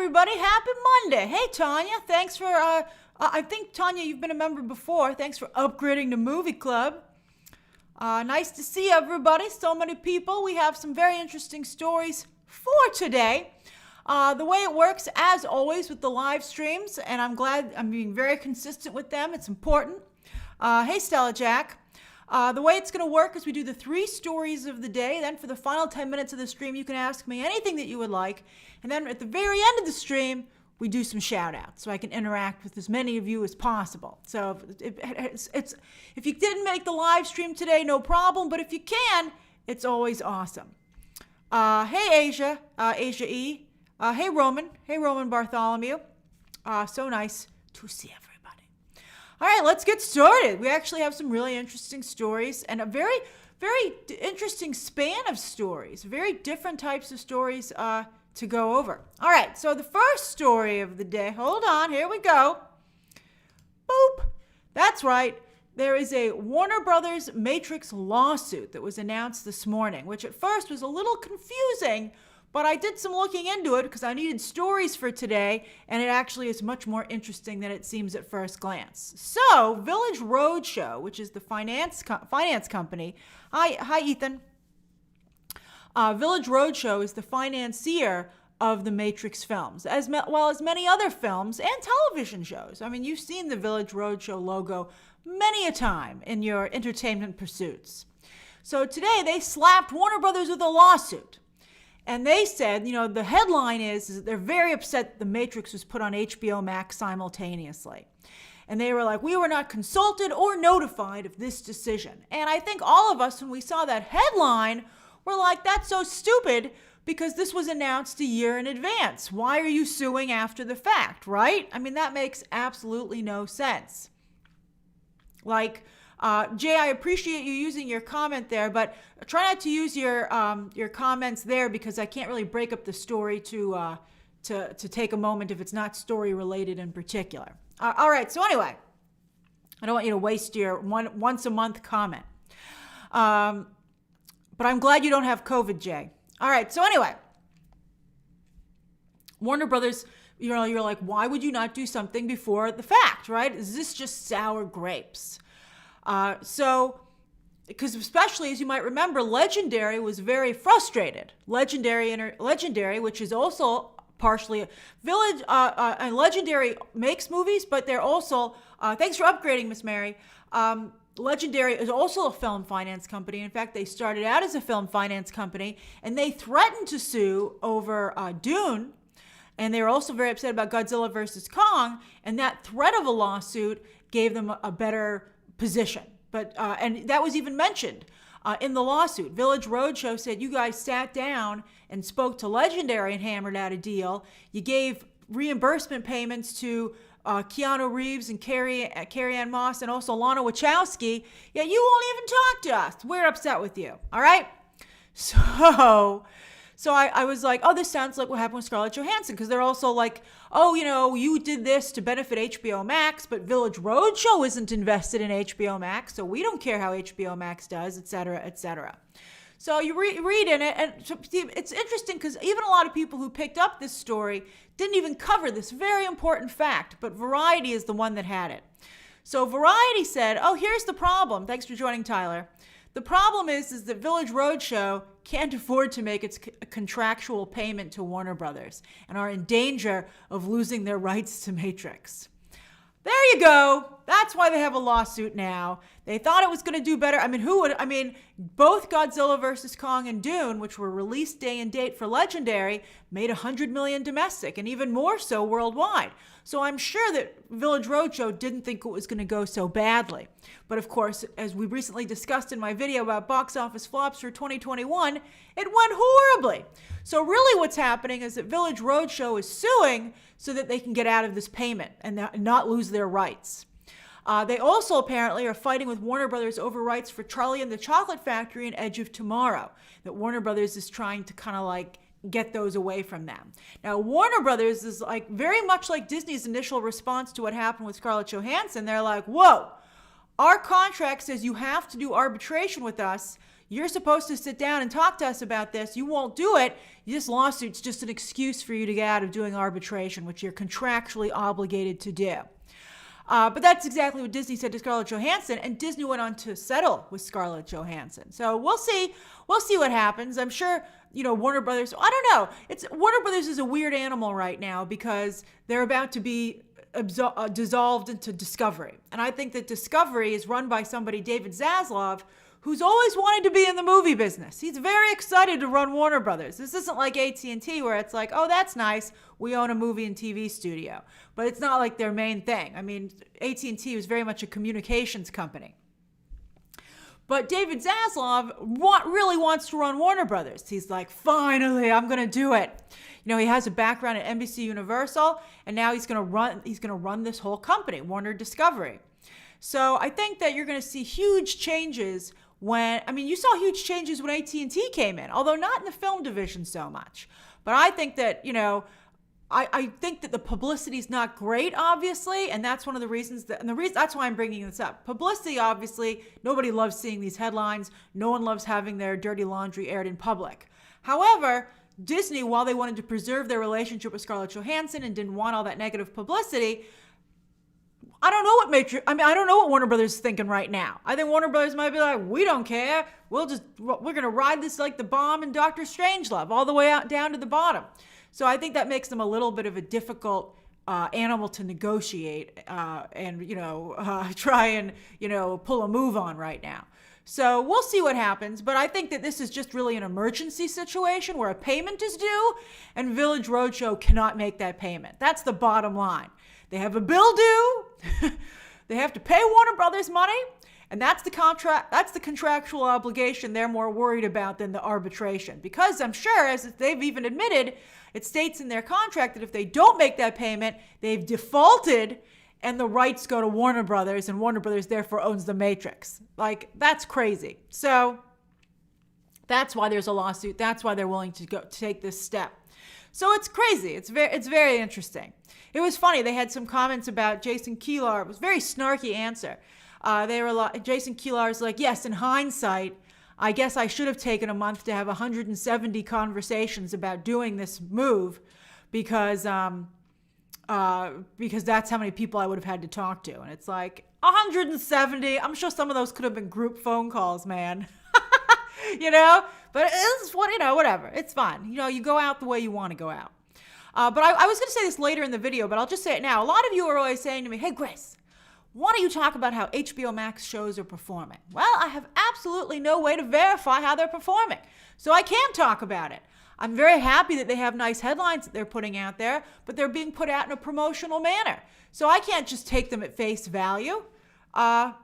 everybody. Happy Monday. Hey, Tanya. Thanks for, I think, Tanya, you've been a member before. Thanks for upgrading to Movie Club. Nice to see everybody. So many people. We have some very interesting stories for today. The way it works, as always, with the live streams, and I'm glad I'm being very consistent with them. It's important. Hey, Stella Jack. The way it's going to work is we do the 3 stories of the day. Then for the final 10 minutes of the stream, you can ask me anything that you would like. And then at the very end of the stream, we do some shout outs so I can interact with as many of you as possible. So if you didn't make the live stream today, no problem. But if you can, it's always awesome. Hey, Asia, Asia E. Hey, Roman. Hey, Roman Bartholomew. So nice to see everyone. All right, let's get started. We actually have some really interesting stories and a very, very interesting span of stories, very different types of stories to go over. All right, so the first story of the day, hold on, here we go. Boop. That's right. There is a Warner Brothers Matrix lawsuit that was announced this morning, which at first was a little confusing, but I did some looking into it because I needed stories for today, and it actually is much more interesting than it seems at first glance. So, Village Roadshow, which is the finance company. Hi, Ethan. Village Roadshow is the financier of the Matrix films, as well as many other films and television shows. I mean, you've seen the Village Roadshow logo many a time in your entertainment pursuits. So today, they slapped Warner Brothers with a lawsuit. And they said, the headline is that they're very upset that The Matrix was put on HBO Max simultaneously. And they were like, we were not consulted or notified of this decision. And I think all of us, when we saw that headline, were like, that's so stupid because this was announced a year in advance. Why are you suing after the fact, right? I mean, that makes absolutely no sense. Jay, I appreciate you using your comment there, but try not to use your comments there because I can't really break up the story to take a moment if it's not story related in particular. All right. So anyway, I don't want you to waste your once a month comment. But I'm glad you don't have COVID, Jay. All right. So anyway, Warner Brothers, you're like, why would you not do something before the fact, right? Is this just sour grapes? Because especially as you might remember, Legendary was very frustrated. Legendary, which is also partially Village, and Legendary makes movies, but they're also, thanks for upgrading, Miss Mary. Legendary is also a film finance company. In fact, they started out as a film finance company, and they threatened to sue over Dune, and they were also very upset about Godzilla versus Kong, and that threat of a lawsuit gave them a better position. But and that was even mentioned in the lawsuit. Village Roadshow said you guys sat down and spoke to Legendary and hammered out a deal. You gave reimbursement payments to Keanu Reeves and Carrie-Anne Moss and also Lana Wachowski. Yet you won't even talk to us. We're upset with you. All right? So I was like, oh, this sounds like what happened with Scarlett Johansson, because they're also like, oh, you did this to benefit HBO Max, but Village Roadshow isn't invested in HBO Max, so we don't care how HBO Max does, et cetera, et cetera. So you read in it, and it's interesting because even a lot of people who picked up this story didn't even cover this very important fact, but Variety is the one that had it. So Variety said, oh, here's the problem. Thanks for joining, Tyler. The problem is that Village Roadshow can't afford to make its contractual payment to Warner Brothers and are in danger of losing their rights to Matrix. There you go. That's why they have a lawsuit now. They thought it was going to do better. Both Godzilla vs. Kong and Dune, which were released day and date for Legendary, made $100 million domestic and even more so worldwide. So I'm sure that Village Roadshow didn't think it was going to go so badly. But of course, as we recently discussed in my video about box office flops for 2021, it went horribly. So really what's happening is that Village Roadshow is suing so that they can get out of this payment and not lose their rights. They also apparently are fighting with Warner Brothers over rights for Charlie and the Chocolate Factory and Edge of Tomorrow, that Warner Brothers is trying to kind of get those away from them. Now, Warner Brothers is very much like Disney's initial response to what happened with Scarlett Johansson. They're like, whoa, our contract says you have to do arbitration with us. You're supposed to sit down and talk to us about this. You won't do it. This lawsuit's just an excuse for you to get out of doing arbitration, which you're contractually obligated to do. But that's exactly what Disney said to Scarlett Johansson, and Disney went on to settle with Scarlett Johansson. So we'll see what happens. I'm sure, Warner Brothers, I don't know. Warner Brothers is a weird animal right now because they're about to be dissolved into Discovery. And I think that Discovery is run by somebody, David Zaslav, who's always wanted to be in the movie business. He's very excited to run Warner Brothers. This isn't like AT&T where it's like, oh, that's nice. We own a movie and TV studio. But it's not like their main thing. I mean, AT&T was very much a communications company. But David Zaslav really wants to run Warner Brothers. He's like, finally, I'm going to do it. He has a background at NBC Universal, and now he's going to run this whole company, Warner Discovery. So I think that you're going to see huge changes you saw huge changes when AT&T came in, although not in the film division so much. But I think that, I think that the publicity is not great, obviously, and that's one of the reasons that's why I'm bringing this up. Publicity, obviously, nobody loves seeing these headlines. No one loves having their dirty laundry aired in public. However, Disney, while they wanted to preserve their relationship with Scarlett Johansson and didn't want all that negative publicity, I don't know what Warner Brothers is thinking right now. I think Warner Brothers might be like, we don't care. We're going to ride this like the bomb in Doctor Strangelove all the way out down to the bottom. So I think that makes them a little bit of a difficult animal to negotiate and try and, pull a move on right now. So we'll see what happens. But I think that this is just really an emergency situation where a payment is due and Village Roadshow cannot make that payment. That's the bottom line. They have a bill due. They have to pay Warner Brothers money. And that's the contractual obligation they're more worried about than the arbitration. Because I'm sure, as they've even admitted, it states in their contract that if they don't make that payment, they've defaulted and the rights go to Warner Brothers, and Warner Brothers therefore owns the Matrix. Like, that's crazy. So that's why there's a lawsuit. That's why they're willing to take this step. So it's crazy. It's very interesting. It was funny. They had some comments about Jason Kilar. It was a very snarky answer. Jason Kilar's like, yes, in hindsight, I guess I should have taken a month to have 170 conversations about doing this move because that's how many people I would have had to talk to. And it's like 170. I'm sure some of those could have been group phone calls, man. But it's whatever. It's fine. You go out the way you want to go out. But I was going to say this later in the video, but I'll just say it now. A lot of you are always saying to me, hey, Grace, why don't you talk about how HBO Max shows are performing? Well, I have absolutely no way to verify how they're performing, so I can't talk about it. I'm very happy that they have nice headlines that they're putting out there, but they're being put out in a promotional manner. So I can't just take them at face value. And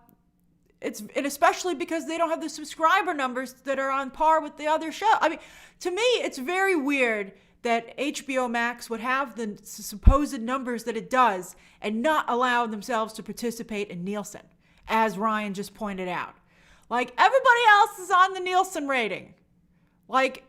especially because they don't have the subscriber numbers that are on par with the other show. I mean, to me, it's very weird that HBO Max would have the supposed numbers that it does and not allow themselves to participate in Nielsen, as Ryan just pointed out. Like, everybody else is on the Nielsen rating. Like,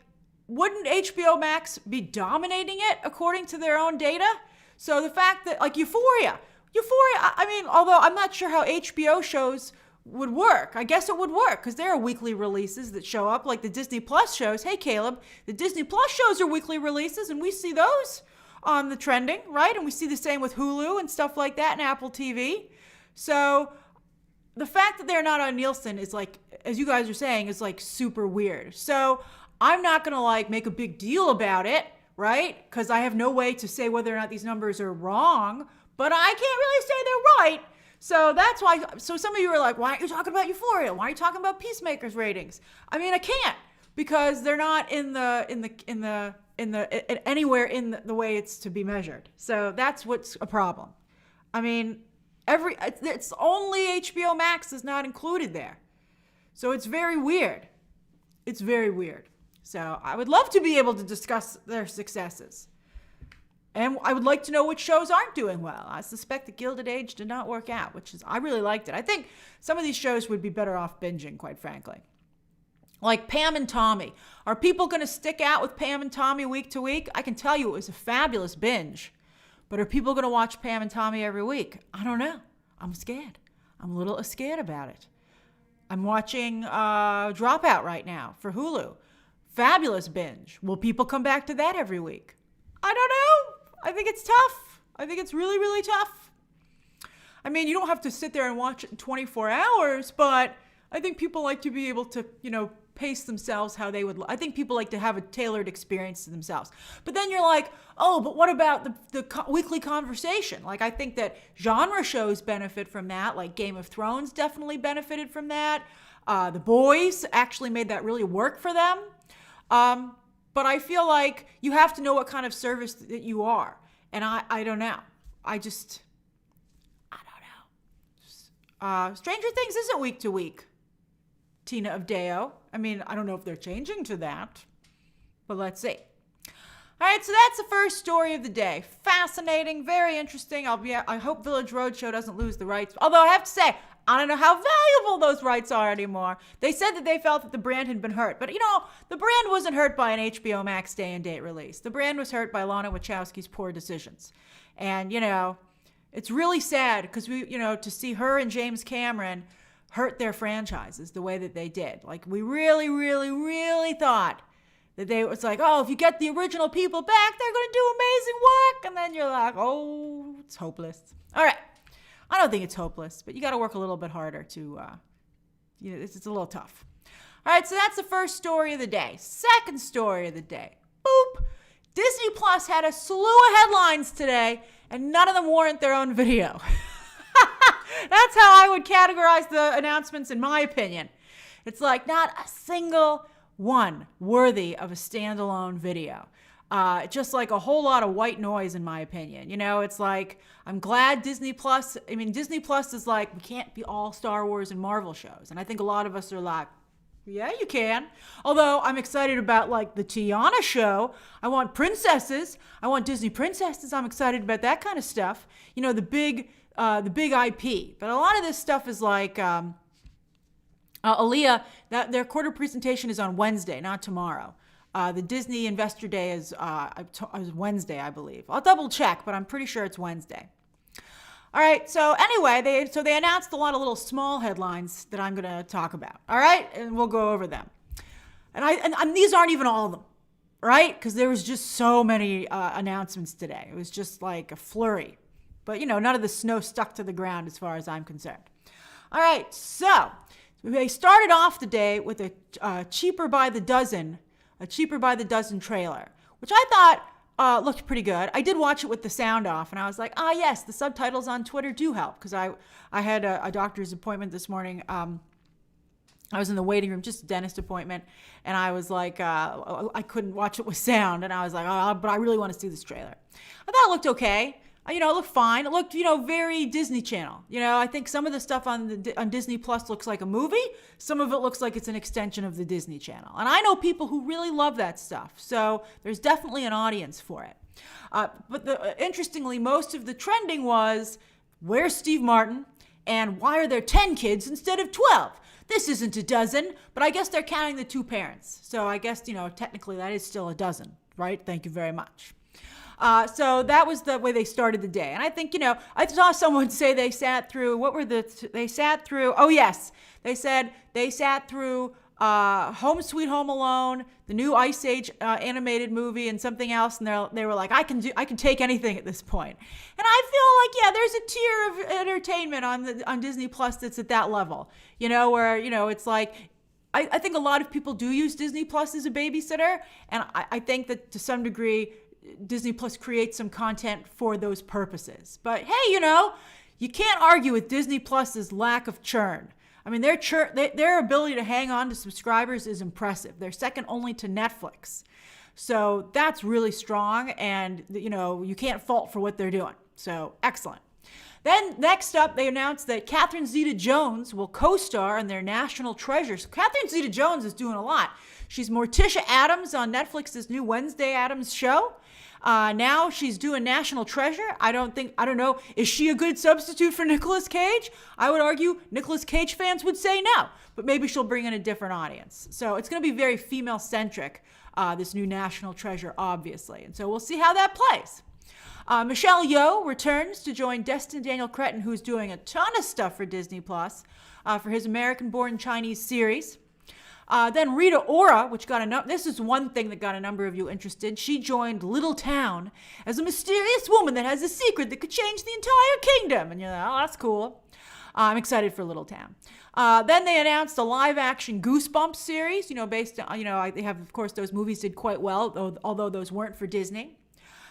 wouldn't HBO Max be dominating it according to their own data? So the fact that, like, Euphoria, I mean, although I'm not sure how HBO shows would work. I guess it would work because there are weekly releases that show up, like the Disney Plus shows. Hey, Caleb, the Disney Plus shows are weekly releases, and we see those on the trending, right? And we see the same with Hulu and stuff like that and Apple TV. So the fact that they're not on Nielsen is, like, as you guys are saying, is like super weird. So I'm not going to like make a big deal about it, right? Because I have no way to say whether or not these numbers are wrong, but I can't really say they're right. So that's why. So some of you are like, why aren't you talking about Euphoria? Why are you talking about Peacemaker's ratings? I mean, I can't because they're not anywhere in the way it's to be measured. So that's what's a problem. I mean, it's only HBO Max is not included there. So it's very weird. It's very weird. So I would love to be able to discuss their successes. And I would like to know which shows aren't doing well. I suspect the Gilded Age did not work out, I really liked it. I think some of these shows would be better off binging, quite frankly. Like Pam and Tommy. Are people going to stick out with Pam and Tommy week to week? I can tell you it was a fabulous binge. But are people going to watch Pam and Tommy every week? I don't know. I'm scared. I'm a little scared about it. I'm watching Dropout right now for Hulu. Fabulous binge. Will people come back to that every week? I don't know. I think it's tough. I think it's really, really tough. I mean, you don't have to sit there and watch it in 24 hours, but I think people like to be able to, pace themselves how they would. I think people like to have a tailored experience to themselves. But then you're like, oh, but what about the weekly conversation? Like, I think that genre shows benefit from that. Like Game of Thrones definitely benefited from that. The Boys actually made that really work for them. But I feel like you have to know what kind of service that you are. And I don't know. I don't know. Stranger Things isn't week to week. Tina of Deo. I mean, I don't know if they're changing to that, but let's see. All right, so that's the first story of the day. Fascinating, very interesting. I hope Village Roadshow doesn't lose the rights. Although I have to say, I don't know how valuable those rights are anymore. They said that they felt that the brand had been hurt. But, the brand wasn't hurt by an HBO Max day and date release. The brand was hurt by Lana Wachowski's poor decisions. And, it's really sad because to see her and James Cameron hurt their franchises the way that they did. Like, we really, really, really thought that it's like, oh, if you get the original people back, they're going to do amazing work. And then you're like, oh, it's hopeless. All right. I don't think it's hopeless, but you got to work a little bit harder to, it's a little tough. All right, so that's the first story of the day. Second story of the day. Boop. Disney Plus had a slew of headlines today, and none of them warrant their own video. That's how I would categorize the announcements, in my opinion. It's like not a single one worthy of a standalone video. Just like a whole lot of white noise, in my opinion. It's like, I'm glad Disney Plus is like, we can't be all Star Wars and Marvel shows. And I think a lot of us are like, yeah, you can. Although I'm excited about like the Tiana show. I want princesses. I want Disney princesses. I'm excited about that kind of stuff. The big IP. But a lot of this stuff is like, Aaliyah, their quarter presentation is on Wednesday, not tomorrow. The Disney Investor Day is Wednesday, I believe. I'll double check, but I'm pretty sure it's Wednesday. All right, so anyway, they announced a lot of little small headlines that I'm going to talk about. All right, and we'll go over them. And these aren't even all of them, right? Because there was just so many announcements today. It was just like a flurry. But, none of the snow stuck to the ground as far as I'm concerned. All right, so they started off the day with a cheaper by the dozen trailer, which I thought looked pretty good. I did watch it with the sound off, and I was like, yes, the subtitles on Twitter do help, because I had a doctor's appointment this morning. I was in the waiting room, just a dentist appointment, and I was like, I couldn't watch it with sound, and I was like, but I really want to see this trailer. I thought it looked okay. It looked fine. It looked, very Disney Channel. I think some of the stuff on Disney Plus looks like a movie. Some of it looks like it's an extension of the Disney Channel. And I know people who really love that stuff. So there's definitely an audience for it. But interestingly, most of the trending was, where's Steve Martin? And why are there 10 kids instead of 12? This isn't a dozen, but I guess they're counting the two parents. So I guess, technically that is still a dozen, right? Thank you very much. So that was the way they started the day. And I think, I saw someone say they sat through, they said they sat through Home Sweet Home Alone, the new Ice Age animated movie, and something else. And they were like, I can take anything at this point. And I feel like, there's a tier of entertainment on Disney Plus that's at that level, where, it's like, I think a lot of people do use Disney Plus as a babysitter. And I think that to some degree, Disney Plus creates some content for those purposes. But hey, you can't argue with Disney Plus's lack of churn. I mean, their ability to hang on to subscribers is impressive. They're second only to Netflix. So that's really strong, and you can't fault for what they're doing. So excellent. Then next up, they announced that Catherine Zeta-Jones will co-star in their National Treasures. Catherine Zeta-Jones is doing a lot. She's Morticia Addams on Netflix's new Wednesday Addams show. Now she's doing National Treasure. I don't know. Is she a good substitute for Nicolas Cage? I would argue Nicolas Cage fans would say no, but maybe she'll bring in a different audience. So it's going to be very female-centric, this new National Treasure, obviously. And so we'll see how that plays. Michelle Yeoh returns to join Destin Daniel Cretton, who's doing a ton of stuff for Disney Plus for his American-born Chinese series. Then Rita Ora, which got this is one thing that got a number of you interested. She joined Little Town as a mysterious woman that has a secret that could change the entire kingdom. And you're like, oh, that's cool. I'm excited for Little Town. Then they announced a live-action Goosebumps series, based on, they have, of course, those movies did quite well, although those weren't for Disney.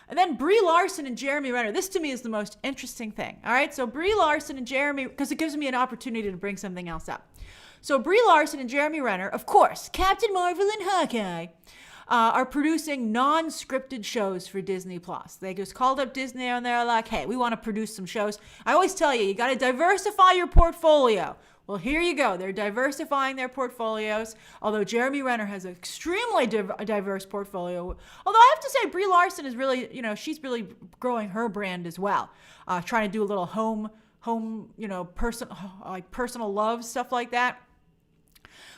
And then Brie Larson and Jeremy Renner. This, to me, is the most interesting thing. All right, so Brie Larson and Jeremy, because it gives me an opportunity to bring something else up. So Brie Larson and Jeremy Renner, of course, Captain Marvel and Hawkeye, are producing non-scripted shows for Disney Plus. They just called up Disney and they're like, hey, we want to produce some shows. I always tell you, you got to diversify your portfolio. Well, here you go. They're diversifying their portfolios, although Jeremy Renner has an extremely diverse portfolio. Although I have to say, Brie Larson is really, she's really growing her brand as well, trying to do a little home, personal love, stuff like that.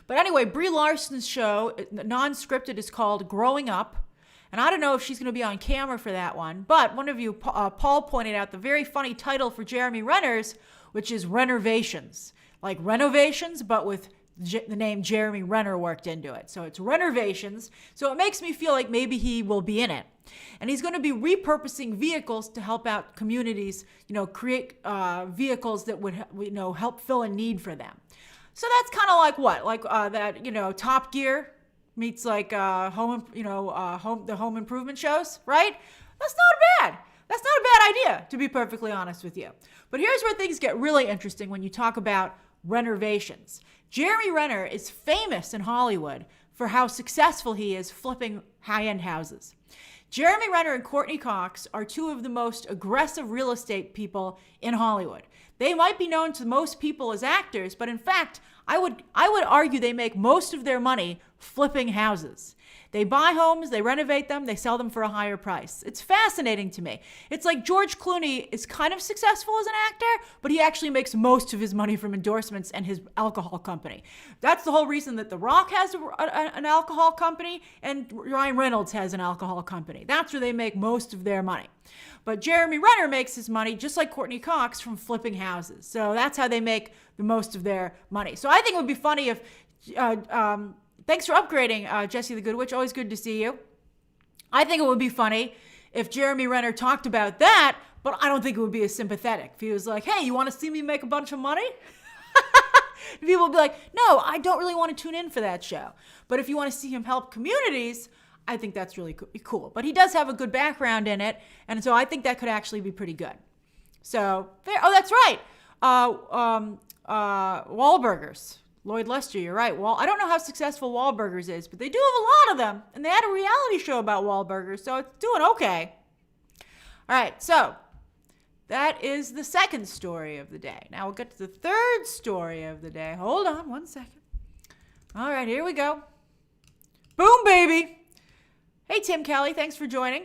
But anyway, Brie Larson's show, non-scripted, is called Growing Up. And I don't know if she's going to be on camera for that one. But one of you, Paul, pointed out the very funny title for Jeremy Renner's, which is Renovations. Like renovations, but with the name Jeremy Renner worked into it. So it's Renovations. So it makes me feel like maybe he will be in it. And he's going to be repurposing vehicles to help out communities, create vehicles that would, help fill a need for them. So that's kind of like what? Like that, Top Gear meets like the home improvement shows, right? That's not bad. That's not a bad idea, to be perfectly honest with you. But here's where things get really interesting when you talk about renovations. Jeremy Renner is famous in Hollywood for how successful he is flipping high-end houses. Jeremy Renner and Courtney Cox are two of the most aggressive real estate people in Hollywood. They might be known to most people as actors, but in fact, I would argue they make most of their money flipping houses. They buy homes, they renovate them, they sell them for a higher price. It's fascinating to me. It's like George Clooney is kind of successful as an actor, but he actually makes most of his money from endorsements and his alcohol company. That's the whole reason that The Rock has an alcohol company and Ryan Reynolds has an alcohol company. That's where they make most of their money. But Jeremy Renner makes his money, just like Courtney Cox, from flipping houses. So that's how they make the most of their money. So I think it would be funny if... thanks for upgrading, Jesse the Good Witch. Always good to see you. I think it would be funny if Jeremy Renner talked about that, but I don't think it would be as sympathetic. If he was like, hey, you want to see me make a bunch of money? People would be like, no, I don't really want to tune in for that show. But if you want to see him help communities, I think that's really cool. But he does have a good background in it, and so I think that could actually be pretty good. So, oh, that's right. Wahlburgers. Lloyd Lester, you're right. Well, I don't know how successful Wahlburgers is, but they do have a lot of them. And they had a reality show about Wahlburgers, so it's doing okay. All right, so that is the second story of the day. Now we'll get to the third story of the day. Hold on one second. All right, here we go. Boom, baby. Hey, Tim Kelly, thanks for joining.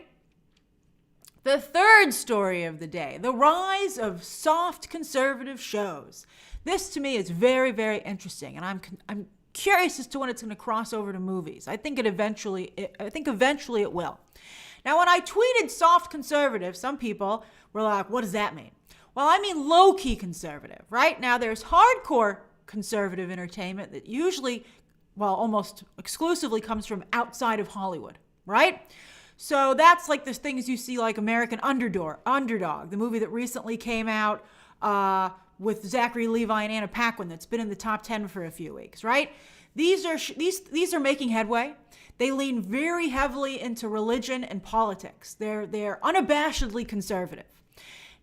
The third story of the day, the rise of soft conservative shows. This, to me, is very, very interesting, and I'm curious as to when it's going to cross over to movies. I think eventually it will. Now, when I tweeted soft conservative, some people were like, what does that mean? Well, I mean low-key conservative, right? Now, there's hardcore conservative entertainment that usually, almost exclusively comes from outside of Hollywood, right? So that's like the things you see like American Underdog, the movie that recently came out with Zachary Levi and Anna Paquin that's been in the top 10 for a few weeks, right? These are making headway. They lean very heavily into religion and politics. They're unabashedly conservative.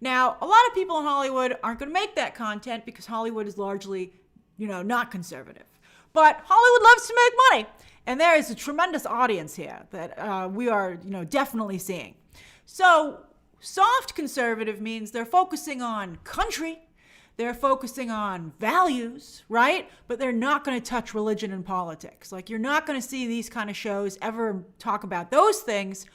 Now, a lot of people in Hollywood aren't going to make that content because Hollywood is largely, not conservative. But Hollywood loves to make money. And there is a tremendous audience here that we are, definitely seeing. So soft conservative means they're focusing on country. They're focusing on values, right? But they're not going to touch religion and politics. Like, you're not going to see these kind of shows ever talk about those things,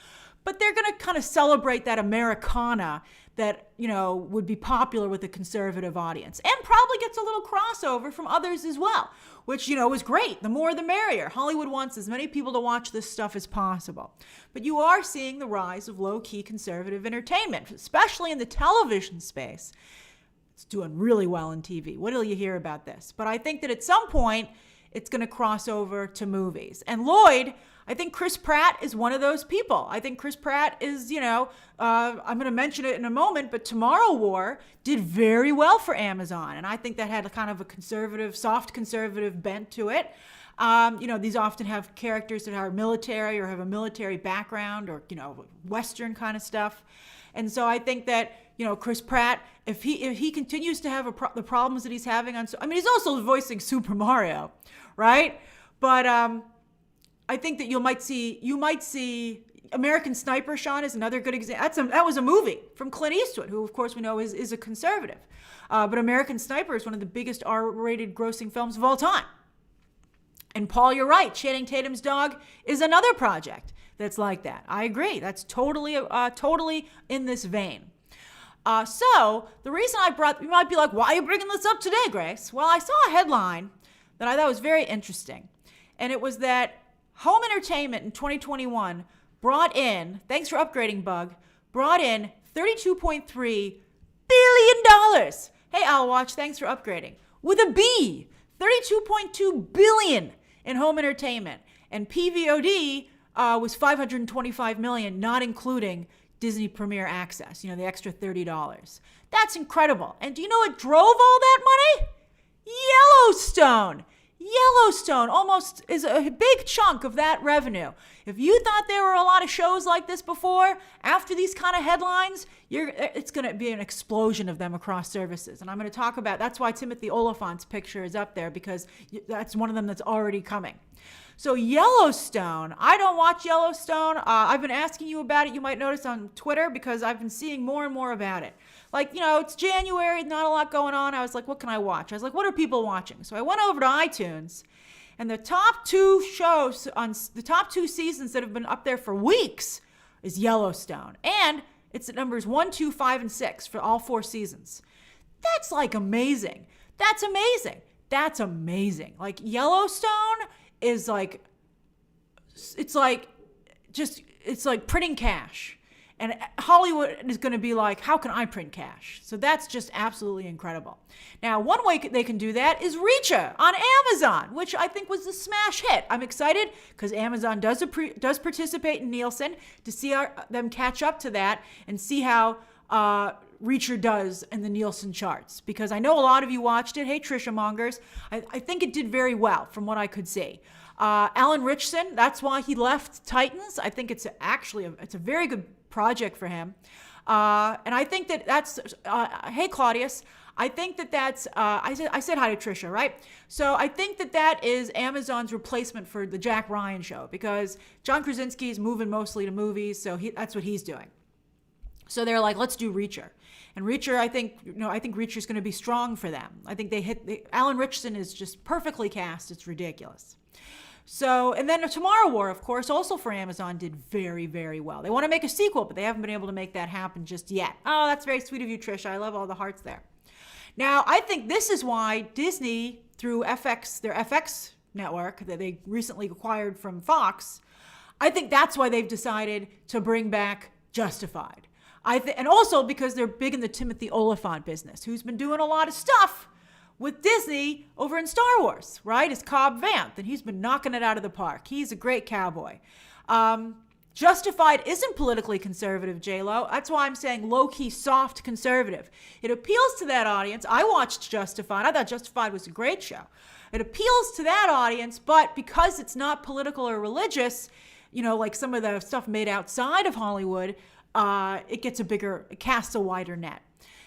but they're going to kind of celebrate that Americana that, would be popular with a conservative audience, and probably gets a little crossover from others as well, which, is great. The more the merrier. Hollywood wants as many people to watch this stuff as possible. But you are seeing the rise of low-key conservative entertainment, especially in the television space. It's doing really well in TV. What will you hear about this? But I think that at some point, it's going to cross over to movies. And Lloyd, I think Chris Pratt is one of those people. I think Chris Pratt is, I'm going to mention it in a moment, but Tomorrow War did very well for Amazon. And I think that had a kind of a conservative, soft conservative bent to it. These often have characters that are military or have a military background or, Western kind of stuff. And so I think that, Chris Pratt, if he continues to have the problems that he's having he's also voicing Super Mario, right? But I think that you might see American Sniper, Sean, is another good example. That was a movie from Clint Eastwood, who of course we know is a conservative. But American Sniper is one of the biggest R-rated grossing films of all time. And Paul, you're right. Channing Tatum's Dog is another project that's like that. I agree. That's totally in this vein. So the reason you might be like, why are you bringing this up today, Grace? Well, I saw a headline that I thought was very interesting. And it was that home entertainment in 2021 brought in, thanks for upgrading, Bug, $32.3 billion. Hey, I'll watch, thanks for upgrading. With a B, $32.2 billion in home entertainment. And PVOD was $525 million, not including Disney Premier Access, the extra $30. That's incredible. And do you know what drove all that money? Yellowstone almost is a big chunk of that revenue. If you thought there were a lot of shows like this before, after these kind of headlines, it's going to be an explosion of them across services. And I'm going to talk about, that's why Timothy Oliphant's picture is up there, because that's one of them that's already coming. So Yellowstone, I don't watch Yellowstone. I've been asking you about it, you might notice on Twitter, because I've been seeing more and more about it. Like, it's January, not a lot going on. I was like, what can I watch? I was like, what are people watching? So I went over to iTunes, and the top two shows on the top two seasons that have been up there for weeks is Yellowstone. And it's at numbers 1, 2, 5, and 6 for all 4 seasons. That's like amazing. That's amazing. Like Yellowstone is like, it's like printing cash. And Hollywood is going to be like, how can I print cash? So that's just absolutely incredible. Now, one way they can do that is Reacher on Amazon, which I think was a smash hit. I'm excited because Amazon does participate in Nielsen to see them catch up to that and see how Reacher does in the Nielsen charts. Because I know a lot of you watched it. Hey, Trisha Mongers. I think it did very well from what I could see. Alan Ritchson, that's why he left Titans. I think it's a very good project for him. And I think that's, hey, Claudius, I think that's, I said hi to Trisha, right? So I think that is Amazon's replacement for the Jack Ryan show, because John Krasinski is moving mostly to movies, so that's what he's doing. So they're like, let's do Reacher. And Reacher, I think Reacher's going to be strong for them. I think Alan Ritchson is just perfectly cast. It's ridiculous. So, and then Tomorrow War, of course, also for Amazon, did very, very well. They want to make a sequel, but they haven't been able to make that happen just yet. Oh, that's very sweet of you, Trisha. I love all the hearts there. Now, I think this is why Disney, through their FX network that they recently acquired from Fox, I think that's why they've decided to bring back Justified. And also because they're big in the Timothy Oliphant business, who's been doing a lot of stuff with Disney over in Star Wars, right? Is Cobb Vanth, and he's been knocking it out of the park. He's a great cowboy. Justified isn't politically conservative, J-Lo. That's why I'm saying low-key soft conservative. It appeals to that audience. I watched Justified. I thought Justified was a great show. It appeals to that audience, but because it's not political or religious, like some of the stuff made outside of Hollywood, it casts a wider net.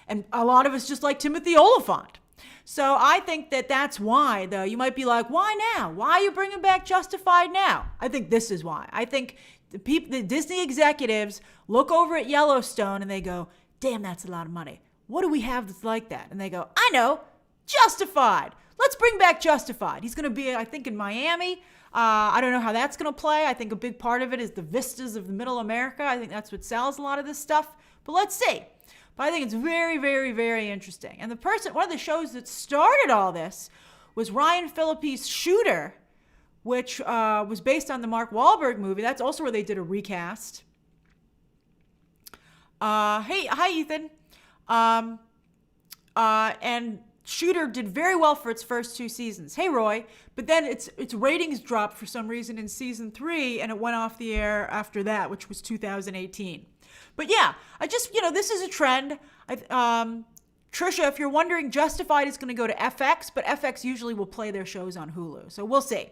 And a lot of it's just like Timothy Oliphant. So I think that's why, though. You might be like, why now? Why are you bringing back Justified now? I think this is why. I think the Disney executives look over at Yellowstone and they go, damn, that's a lot of money. What do we have that's like that? And they go, I know, Justified. Let's bring back Justified. He's going to be, I think, in Miami. I don't know how that's going to play. I think a big part of it is the vistas of the middle America. I think that's what sells a lot of this stuff. But let's see. But I think it's very, very, very interesting. And one of the shows that started all this was Ryan Phillippe's Shooter, which was based on the Mark Wahlberg movie. That's also where they did a recast. Hi, Ethan. And Shooter did very well for its first 2 seasons. Hey, Roy. But then its ratings dropped for some reason in season 3, and it went off the air after that, which was 2018. But yeah, this is a trend. Trisha, if you're wondering, Justified is going to go to FX, but FX usually will play their shows on Hulu. So we'll see.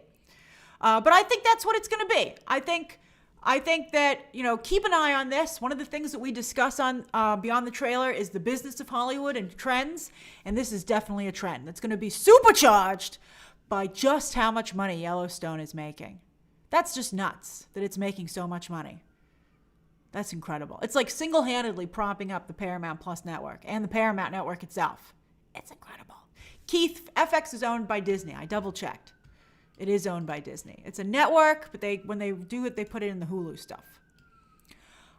But I think that's what it's going to be. I think that, keep an eye on this. One of the things that we discuss on Beyond the Trailer is the business of Hollywood and trends. And this is definitely a trend that's going to be supercharged by just how much money Yellowstone is making. That's just nuts that it's making so much money. That's incredible. It's like single-handedly propping up the Paramount Plus network and the Paramount network itself. It's incredible. Keith, FX is owned by Disney. I double-checked. It is owned by Disney. It's a network, but when they do it, they put it in the Hulu stuff.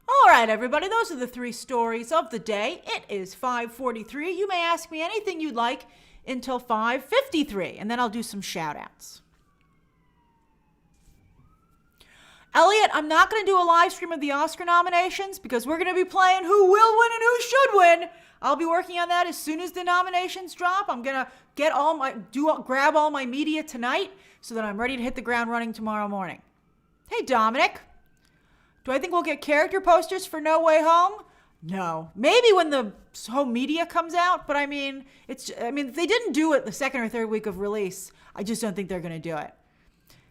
All right, everybody, those are the 3 stories of the day. It is 5:43. You may ask me anything you'd like until 5:53, and then I'll do some shout-outs. Elliot, I'm not going to do a live stream of the Oscar nominations because we're going to be playing who will win and who should win. I'll be working on that as soon as the nominations drop. I'm going to grab all my media tonight so that I'm ready to hit the ground running tomorrow morning. Hey, Dominic. Do I think we'll get character posters for No Way Home? No. Maybe when the home media comes out, but I mean, if they didn't do it the second or third week of release, I just don't think they're going to do it.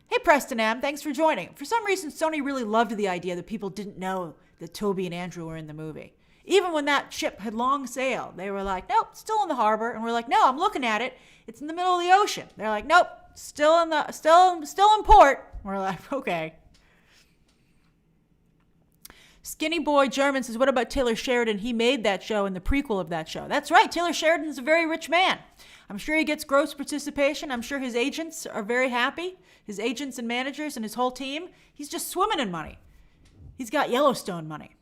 Hey, Preston M., thanks for joining. For some reason, Sony really loved the idea that people didn't know that Toby and Andrew were in the movie. Even when that ship had long sailed, they were like, nope, still in the harbor. And we're like, no, I'm looking at it. It's in the middle of the ocean. They're like, nope, still in port. We're like, okay. Skinny Boy German says, what about Taylor Sheridan? He made that show and the prequel of that show. That's right. Taylor Sheridan's a very rich man. I'm sure he gets gross participation. I'm sure his agents are very happy. His agents and managers and his whole team. He's just swimming in money. He's got Yellowstone money.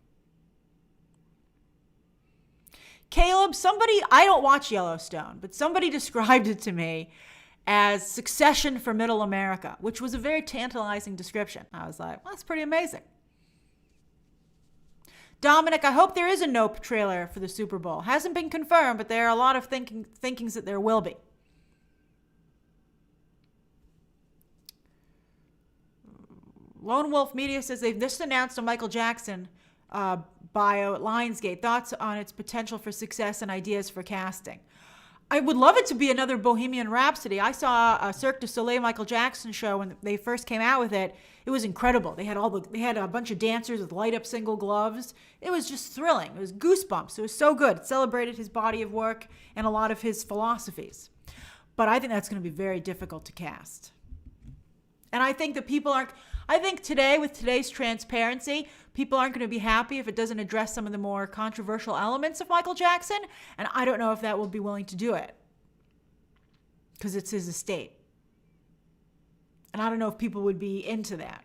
Caleb, I don't watch Yellowstone, but somebody described it to me as Succession for Middle America, which was a very tantalizing description. I was like, well, that's pretty amazing. Dominic, I hope there is a Nope trailer for the Super Bowl. Hasn't been confirmed, but there are a lot of thinkings that there will be. Lone Wolf Media says they've just announced a Michael Jackson bio at Lionsgate. Thoughts on its potential for success and ideas for casting. I would love it to be another Bohemian Rhapsody. I saw a Cirque du Soleil Michael Jackson show when they first came out with it. It was incredible. They had a bunch of dancers with light up single gloves. It was just thrilling. It was goosebumps. It was so good. It celebrated his body of work and a lot of his philosophies. But I think that's going to be very difficult to cast. And I think that today, with today's transparency, people aren't going to be happy if it doesn't address some of the more controversial elements of Michael Jackson. And I don't know if that will be willing to do it because it's his estate. And I don't know if people would be into that.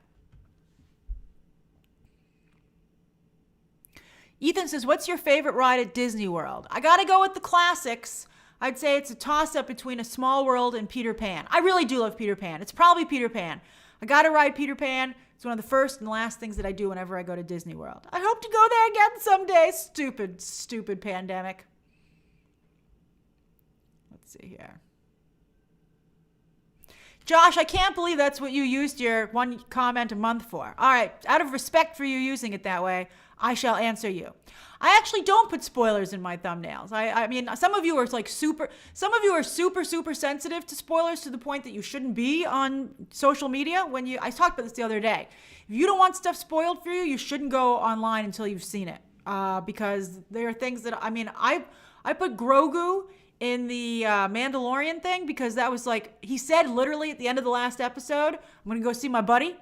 Ethan says, what's your favorite ride at Disney World? I got to go with the classics. I'd say it's a toss-up between A Small World and Peter Pan. I really do love Peter Pan. It's probably Peter Pan. I got to ride Peter Pan. It's one of the first and last things that I do whenever I go to Disney World. I hope to go there again someday. Stupid, stupid pandemic. Let's see here. Josh, I can't believe that's what you used your one comment a month for. All right, out of respect for you using it that way, I shall answer you. I actually don't put spoilers in my thumbnails. I mean, some of you are super sensitive to spoilers to the point that you shouldn't be on social media. I talked about this the other day. If you don't want stuff spoiled for you, you shouldn't go online until you've seen it. Because there are things that, I put Grogu in the Mandalorian thing because that was like, he said literally at the end of the last episode, I'm going to go see my buddy.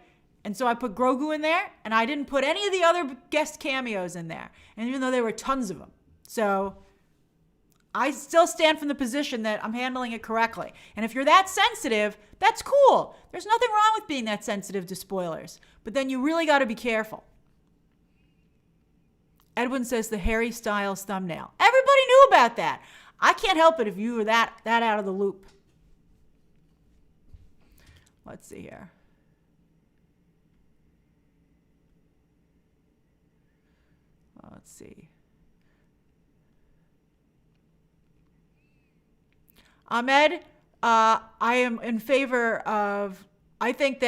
And so I put Grogu in there, and I didn't put any of the other guest cameos in there. And even though there were tons of them. So I still stand from the position that I'm handling it correctly. And if you're that sensitive, that's cool. There's nothing wrong with being that sensitive to spoilers. But then you really got to be careful. Edwin says the Harry Styles thumbnail. Everybody knew about that. I can't help it if you were that out of the loop. Let's see here. Let's see. Ahmed, I am in favor of, I think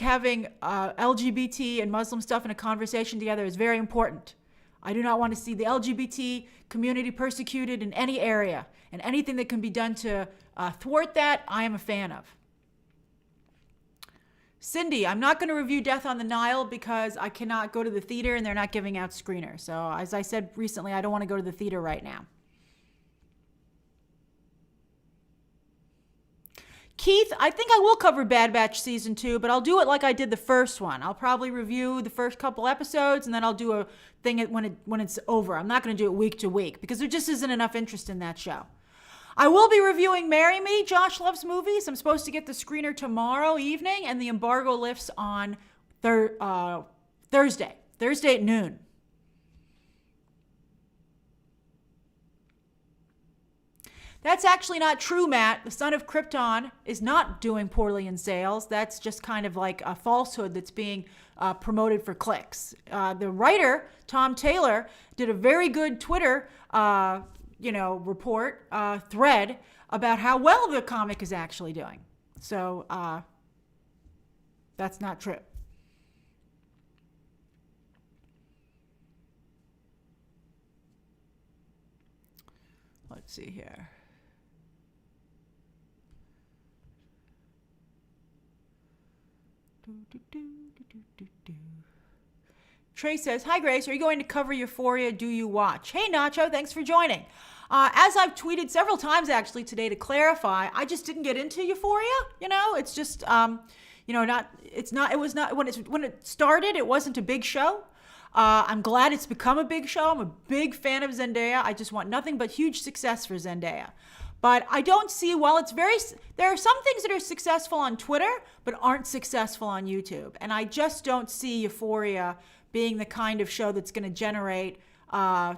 having LGBT and Muslim stuff in a conversation together is very important. I do not want to see the LGBT community persecuted in any area, and anything that can be done to thwart that, I am a fan of. Cindy, I'm not going to review Death on the Nile because I cannot go to the theater and they're not giving out screeners. So as I said recently, I don't want to go to the theater right now. Keith, I think I will cover Bad Batch Season 2, but I'll do it like I did the first one. I'll probably review the first couple episodes, and then I'll do a thing when it's over. I'm not going to do it week to week because there just isn't enough interest in that show. I will be reviewing Marry Me, Josh Loves Movies. I'm supposed to get the screener tomorrow evening, and the embargo lifts on Thursday at noon. That's actually not true, Matt. The Son of Krypton is not doing poorly in sales. That's just kind of like a falsehood that's being promoted for clicks. The writer, Tom Taylor, did a very good Twitter report, thread about how well the comic is actually doing. So that's not true. Let's see here. Trey says, hi Grace, are you going to cover Euphoria? Do you watch? Hey Nacho, thanks for joining. As I've tweeted several times actually today to clarify, I just didn't get into Euphoria. It's just, when it started, it wasn't a big show. I'm glad it's become a big show. I'm a big fan of Zendaya. I just want nothing but huge success for Zendaya. But I don't see, there are some things that are successful on Twitter, but aren't successful on YouTube. And I just don't see Euphoria being the kind of show that's going to generate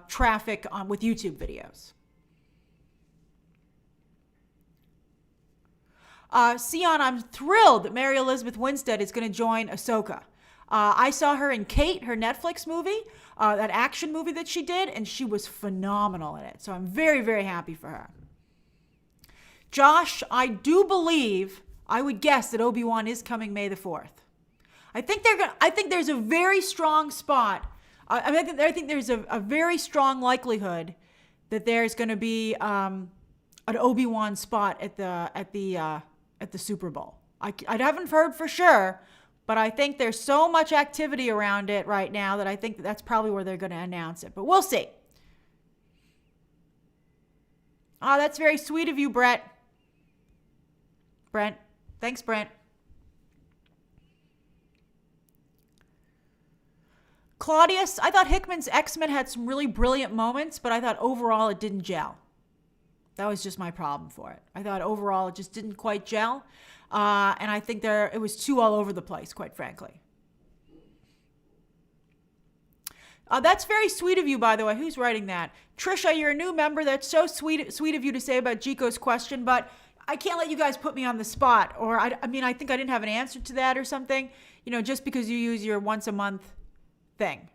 traffic with YouTube videos. Sion, I'm thrilled that Mary Elizabeth Winstead is going to join Ahsoka. I saw her in Kate, her Netflix movie, that action movie that she did, and she was phenomenal in it. So I'm very, very happy for her. Josh, I do believe, I would guess that Obi-Wan is coming May the 4th. I think there's a very strong spot. I think there's a very strong likelihood that there's going to be an Obi-Wan spot at the Super Bowl. I haven't heard for sure, but I think there's so much activity around it right now that I think that's probably where they're going to announce it. But we'll see. Oh, that's very sweet of you, Brent. Thanks, Brent. Claudius, I thought Hickman's X-Men had some really brilliant moments, but I thought overall it didn't gel. That was just my problem for it. I thought overall it just didn't quite gel. And I think it was too all over the place, quite frankly. That's very sweet of you, by the way. Who's writing that? Trisha, you're a new member. That's so sweet of you to say about Jico's question, but I can't let you guys put me on the spot. Or, I think I didn't have an answer to that or something, just because you use your once a month thing.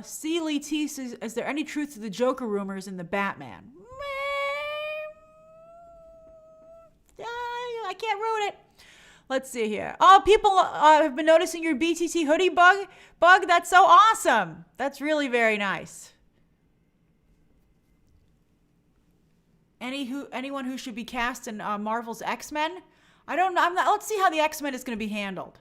Seeley T says, is there any truth to the Joker rumors in the Batman? I can't ruin it. Let's see here. Oh, people have been noticing your BTT hoodie bug. That's so awesome. That's really very nice. Anyone who should be cast in Marvel's X-Men? I don't know. Let's see how the X-Men is going to be handled.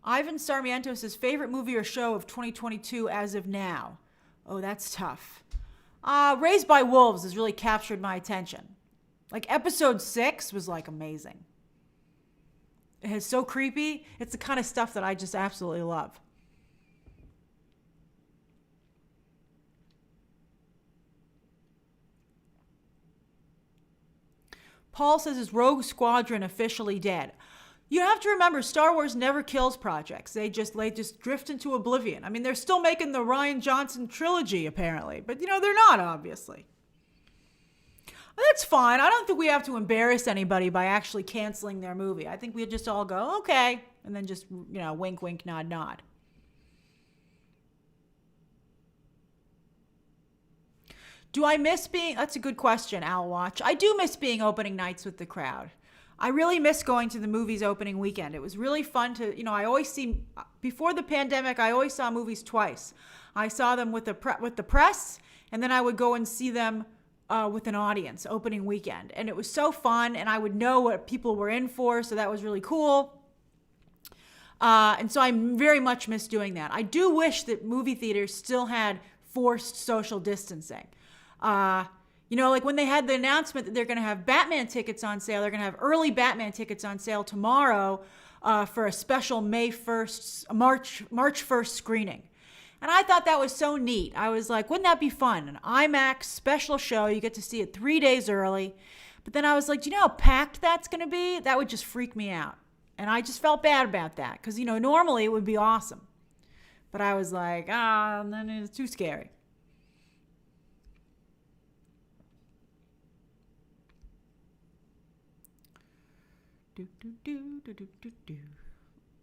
Ivan Sarmiento says, favorite movie or show of 2022 as of now? Oh, that's tough. Raised by Wolves has really captured my attention. Like episode 6 was like amazing. It's so creepy. It's the kind of stuff that I just absolutely love. Paul says, is Rogue Squadron officially dead? You have to remember, Star Wars never kills projects. They just drift into oblivion. I mean, they're still making the Rian Johnson trilogy, apparently. But, they're not, obviously. That's fine. I don't think we have to embarrass anybody by actually canceling their movie. I think we just all go, okay, and then just, wink, wink, nod, nod. Do I miss being, that's a good question, Al Watch. I do miss being opening nights with the crowd. I really miss going to the movies opening weekend. It was really fun to, I always see, before the pandemic, I always saw movies twice. I saw them with the press, and then I would go and see them with an audience opening weekend. And it was so fun, and I would know what people were in for, so that was really cool. And so I very much miss doing that. I do wish that movie theaters still had forced social distancing. Like when they had the announcement that they're going to have Batman tickets on sale, they're going to have early Batman tickets on sale tomorrow for a special March 1st screening. And I thought that was so neat. I was like, wouldn't that be fun? An IMAX special show. You get to see it 3 days early. But then I was like, do you know how packed that's going to be? That would just freak me out. And I just felt bad about that because, normally it would be awesome. But I was like, then it's too scary.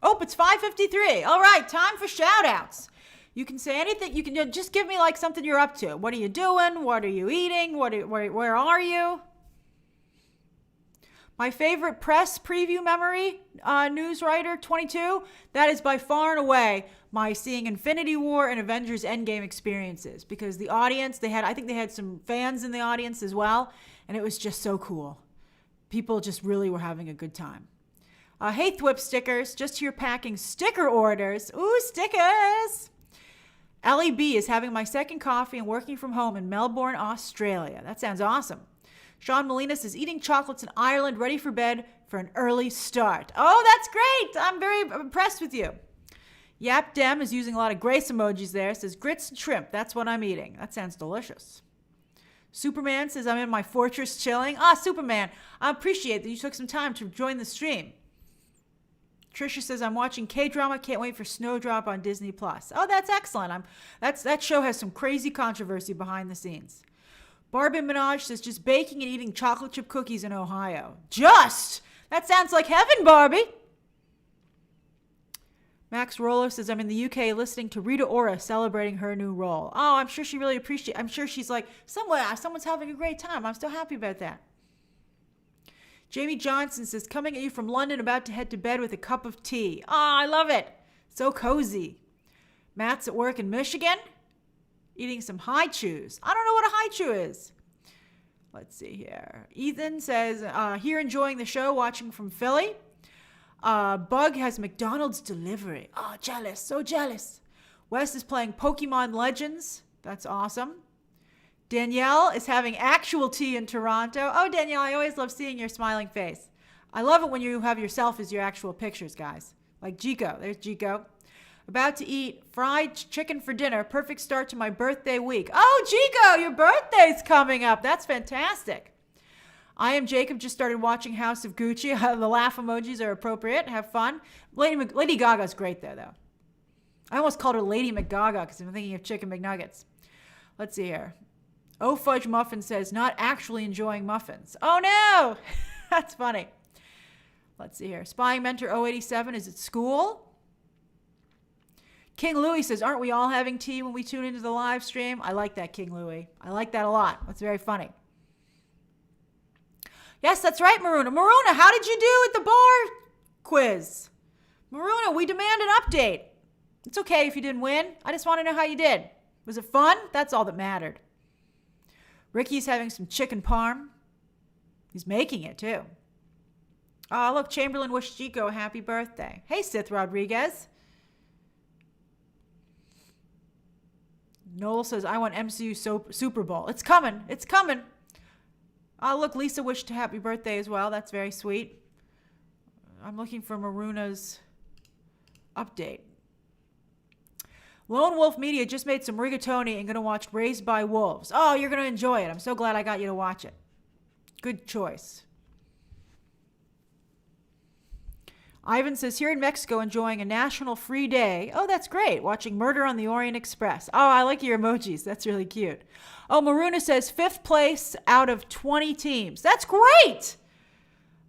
Oh, it's 5:53. All right, time for shout outs. You can say anything. You can just give me like something you're up to. What are you doing? What are you eating? Where are you? My favorite press preview memory, news writer 22, that is by far and away my seeing Infinity War and Avengers Endgame experiences, because the audience, I think they had some fans in the audience as well, and it was just so cool. People just really were having a good time. Hey, Thwip stickers, just here packing sticker orders. Ooh, stickers! Ellie B is having my second coffee and working from home in Melbourne, Australia. That sounds awesome. Sean Molina says, eating chocolates in Ireland, ready for bed for an early start. Oh, that's great. I'm very impressed with you. Yap Dem is using a lot of grace emojis there. Says, grits and shrimp. That's what I'm eating. That sounds delicious. Superman says, I'm in my fortress chilling. Superman, I appreciate that you took some time to join the stream. Trisha says, I'm watching K-drama. Can't wait for Snowdrop on Disney+. Oh, that's excellent. That show has some crazy controversy behind the scenes. Barbie Minaj says, just baking and eating chocolate chip cookies in Ohio. Just! That sounds like heaven, Barbie. Max Rolo says, I'm in the UK listening to Rita Ora celebrating her new role. Oh, I'm sure she really appreciates it. I'm sure she's like, someone's having a great time. I'm so happy about that. Jamie Johnson says, coming at you from London, about to head to bed with a cup of tea. I love it. So cozy. Matt's at work in Michigan, eating some high chews. I don't know what a high chew is. Let's see here. Ethan says, here enjoying the show, watching from Philly. Bug has McDonald's delivery. Oh, jealous. So jealous. Wes is playing Pokemon Legends. That's awesome. Danielle is having actual tea in Toronto. Oh, Danielle, I always love seeing your smiling face. I love it when you have yourself as your actual pictures, guys. Like Jico. There's Jico. About to eat fried chicken for dinner. Perfect start to my birthday week. Oh, Jico, your birthday's coming up. That's fantastic. I am Jacob. Just started watching House of Gucci. The laugh emojis are appropriate. Have fun. Lady Gaga's great there, though. I almost called her Lady McGaga because I'm thinking of Chicken McNuggets. Let's see here. Oh, Fudge Muffin says, not actually enjoying muffins. Oh, no. That's funny. Let's see here. Spying Mentor 087 is at school. King Louie says, aren't we all having tea when we tune into the live stream? I like that, King Louie. I like that a lot. That's very funny. Yes, that's right, Maruna. Maruna, how did you do at the bar quiz? Maruna, we demand an update. It's okay if you didn't win. I just want to know how you did. Was it fun? That's all that mattered. Ricky's having some chicken parm. He's making it, too. Oh, look, Chamberlain wished Chico a happy birthday. Hey, Sith Rodriguez. Noel says, I want MCU Super Bowl. It's coming. It's coming. Oh, look, Lisa wished a happy birthday as well. That's very sweet. I'm looking for Maruna's update. Lone Wolf Media just made some rigatoni and going to watch Raised by Wolves. Oh, you're going to enjoy it. I'm so glad I got you to watch it. Good choice. Ivan says, here in Mexico, enjoying a national free day. Oh, that's great. Watching Murder on the Orient Express. Oh, I like your emojis. That's really cute. Oh, Maruna says, 5th place out of 20 teams. That's great.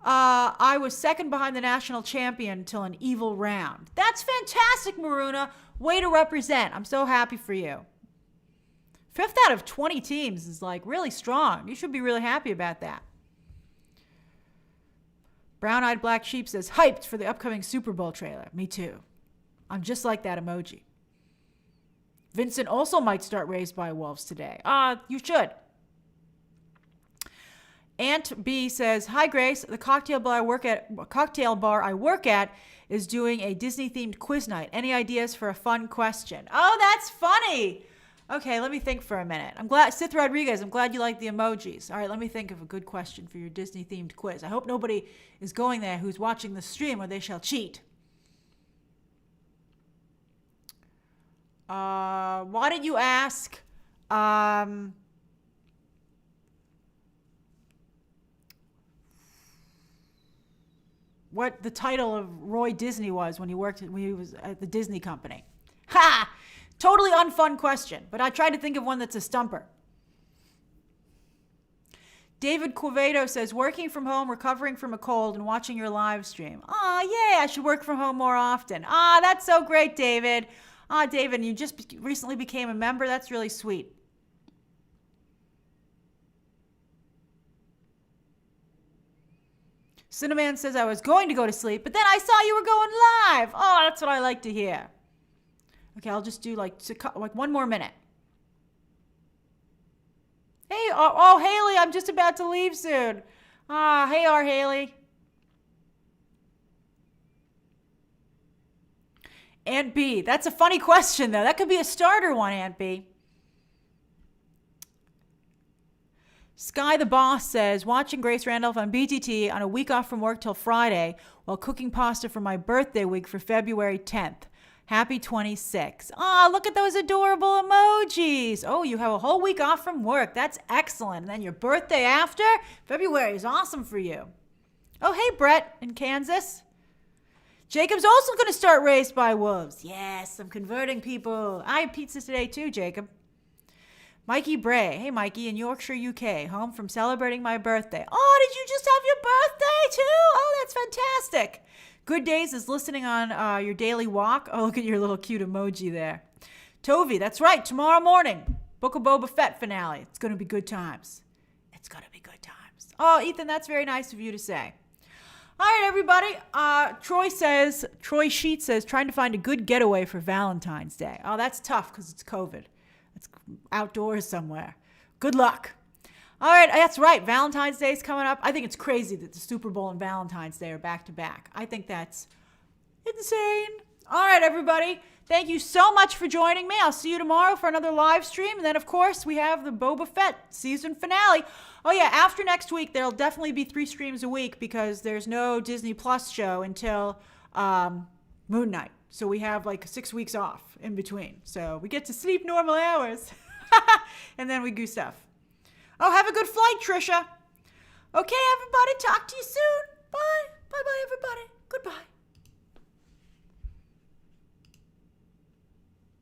I was second behind the national champion until an evil round. That's fantastic, Maruna. Way to represent. I'm so happy for you. 5th out of 20 teams is like really strong. You should be really happy about that. Brown-Eyed Black Sheep says, hyped for the upcoming Super Bowl trailer. Me too. I'm just like that emoji. Vincent also might start Raised by Wolves today. You should. Aunt B says, hi Grace, the cocktail bar I work at is doing a Disney-themed quiz night. Any ideas for a fun question? Oh, that's funny. Okay, let me think for a minute. I'm glad, Sith Rodriguez, I'm glad you like the emojis. All right, let me think of a good question for your Disney-themed quiz. I hope nobody is going there who's watching the stream or they shall cheat. Why don't you ask, what the title of Roy Disney was when he was at the Disney company. Ha! Totally unfun question, but I tried to think of one that's a stumper. David Quevedo says, working from home, recovering from a cold, and watching your live stream. Yeah, I should work from home more often. That's so great, David. David, you just recently became a member. That's really sweet. Cinnamon says, I was going to go to sleep, but then I saw you were going live. Oh, that's what I like to hear. Okay, I'll just do like 1 more minute. Hey, Haley, I'm just about to leave soon. Hey, Haley. Aunt B, that's a funny question, though. That could be a starter one, Aunt B. Sky the Boss says, watching Grace Randolph on BTT on a week off from work till Friday while cooking pasta for my birthday week for February 10th. Happy 26. Look at those adorable emojis. Oh, you have a whole week off from work. That's excellent. And then your birthday after? February is awesome for you. Oh, hey, Brett in Kansas. Jacob's also going to start Raised by Wolves. Yes, I'm converting people. I had pizza today too, Jacob. Mikey Bray. Hey, Mikey, in Yorkshire, UK. Home from celebrating my birthday. Oh, did you just have your birthday too? Oh, that's fantastic. Good Days is listening on your daily walk. Oh, look at your little cute emoji there. Tovi, that's right. Tomorrow morning, Book of Boba Fett finale. It's going to be good times. It's going to be good times. Oh, Ethan, that's very nice of you to say. All right, everybody. Troy Sheet says, trying to find a good getaway for Valentine's Day. Oh, that's tough because it's COVID. It's outdoors somewhere. Good luck. All right, that's right. Valentine's Day is coming up. I think it's crazy that the Super Bowl and Valentine's Day are back to back. I think that's insane. All right, everybody. Thank you so much for joining me. I'll see you tomorrow for another live stream. And then, of course, we have the Boba Fett season finale. Oh, yeah, after next week, there'll definitely be 3 streams a week because there's no Disney Plus show until Moon Knight. So we have like 6 weeks off in between. So we get to sleep normal hours. And then we do stuff. Oh, have a good flight, Trisha. Okay, everybody. Talk to you soon. Bye. Bye-bye, everybody. Goodbye.